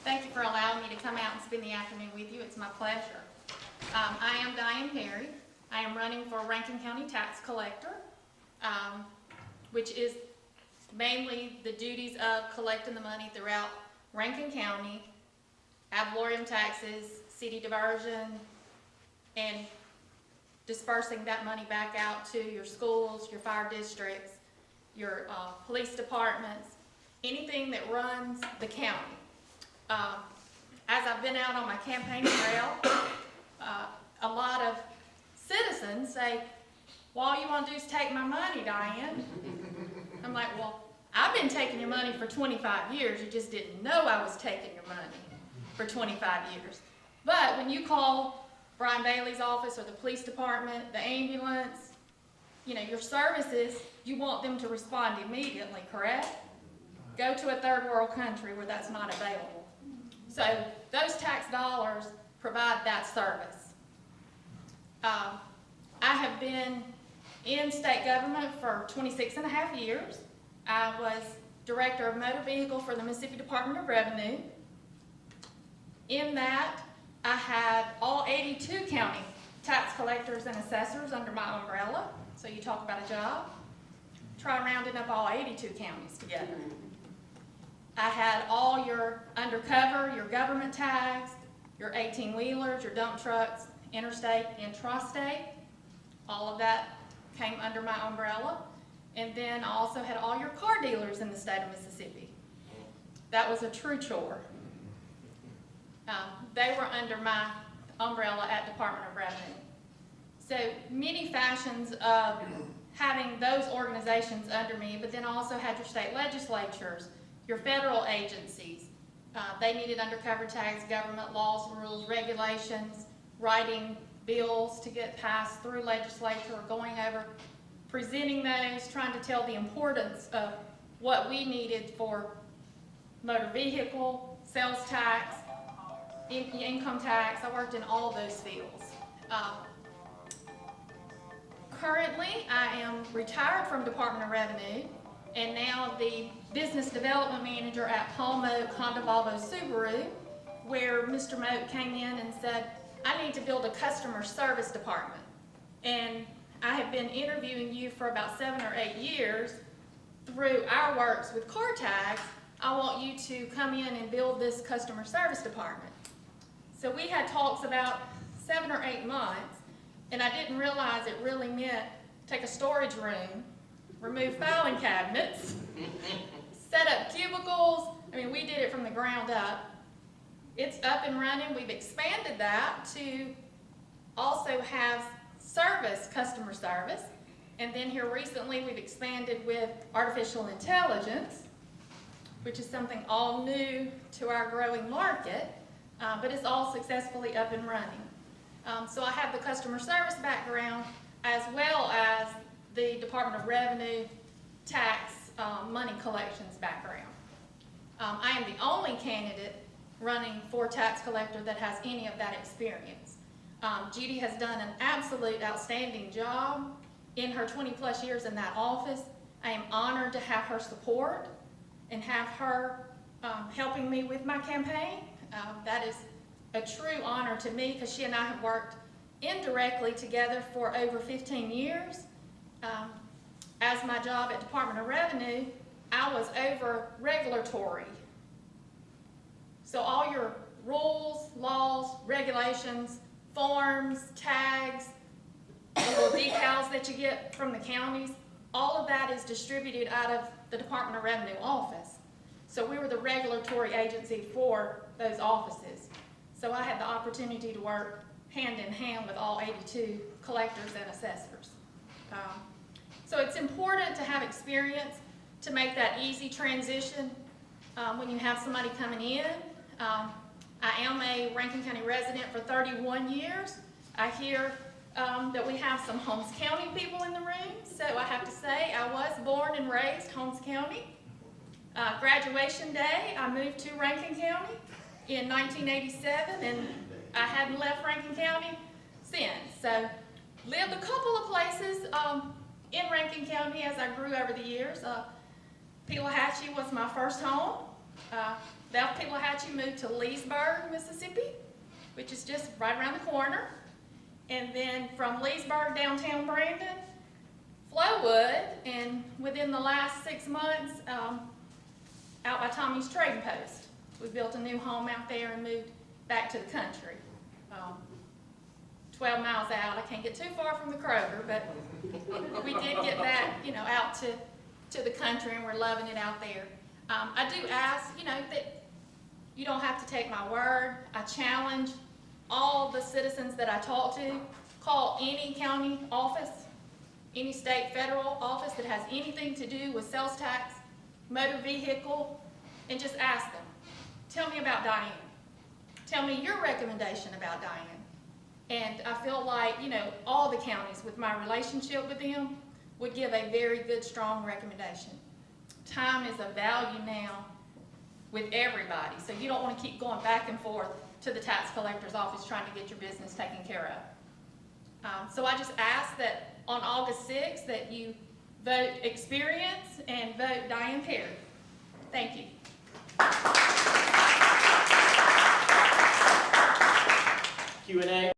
Thank you for allowing me to come out and spend the afternoon with you. It's my pleasure. I am Dianne Perry. I am running for Rankin County Tax Collector, which is mainly the duties of collecting the money throughout Rankin County, ad valorem taxes, city diversion, and dispersing that money back out to your schools, your fire districts, your police departments, anything that runs the county. As I've been out on my campaign trail, a lot of citizens say, well, all you want to do is take my money, Dianne. I'm like, well, I've been taking your money for 25 years. You just didn't know I was taking your money for 25 years. But when you call Brian Bailey's office or the police department, the ambulance, your services, you want them to respond immediately, correct? Go to a third world country where that's not available. So those tax dollars provide that service. I have been in state government for 26 and a half years. I was Director of Motor Vehicle for the Mississippi Department of Revenue. In that, I had all 82 county tax collectors and assessors under my umbrella. So you talk about a job. Try rounding up all 82 counties together. I had all your undercover, your government tags, your 18-wheelers, your dump trucks, interstate, intrastate. All of that came under my umbrella. And then I also had all your car dealers in the state of Mississippi. That was a true chore. They were under my umbrella at Department of Revenue. So many fashions of having those organizations under me, but then also had your state legislatures, your federal agencies. They needed undercover tags, government laws, rules, regulations, writing bills to get passed through legislature or going over, presenting those, trying to tell the importance of what we needed for motor vehicle, sales tax, income tax. I worked in all those fields. Currently, I am retired from Department of Revenue and now the Business Development Manager at Paul Moak Honda Volvo Subaru, where Mr. Moak came in and said, I need to build a customer service department. And I have been interviewing you for about 7 or 8 years through our works with car tags. I want you to come in and build this customer service department. So we had talks about 7 or 8 months, and I didn't realize it really meant take a storage room, remove filing cabinets, set up cubicles. I mean, we did it from the ground up. It's up and running. We've expanded that to also have service, customer service. And then here recently we've expanded with artificial intelligence, which is something all new to our growing market, but it's all successfully up and running. So I have the customer service background as well as the Department of Revenue tax money collections background. I am the only candidate running for tax collector that has any of that experience. Judy has done an absolute outstanding job in her 20+ years in that office. I am honored to have her support and have her helping me with my campaign. That is a true honor to me because she and I have worked indirectly together for over 15 years. As my job at Department of Revenue, I was over regulatory. So all your rules, laws, regulations, forms, tags, the little decals that you get from the counties, all of that is distributed out of the Department of Revenue office. So we were the regulatory agency for those offices. So I had the opportunity to work hand in hand with all 82 collectors and assessors. So it's important to have experience to make that easy transition when you have somebody coming in. I am a Rankin County resident for 31 years. I hear that we have some Holmes County people in the room, so I have to say I was born and raised Holmes County. Graduation day, I moved to Rankin County in 1987, and I hadn't left Rankin County since. So lived a couple of places in Rankin County as I grew over the years. Pelahatchie was my first home. The Alpena-Hatchie moved to Leesburg, Mississippi, which is just right around the corner. And then from Leesburg, downtown Brandon, Flowood, and within the last 6 months, out by Tommy's Trading Post. We built a new home out there and moved back to the country. 12 miles out, I can't get too far from the Kroger, but we did get back, out to the country, and we're loving it out there. I do ask, that you don't have to take my word. I challenge all the citizens that I talk to, call any county office, any state, federal office that has anything to do with sales tax, motor vehicle, and just ask them, tell me about Dianne. Tell me your recommendation about Dianne. And I feel like, all the counties with my relationship with them would give a very good, strong recommendation. Time is of value now with everybody, so you don't want to keep going back and forth to the tax collector's office trying to get your business taken care of. So I just ask that on August 6th that you vote experience and vote Dianne Perry. Thank you.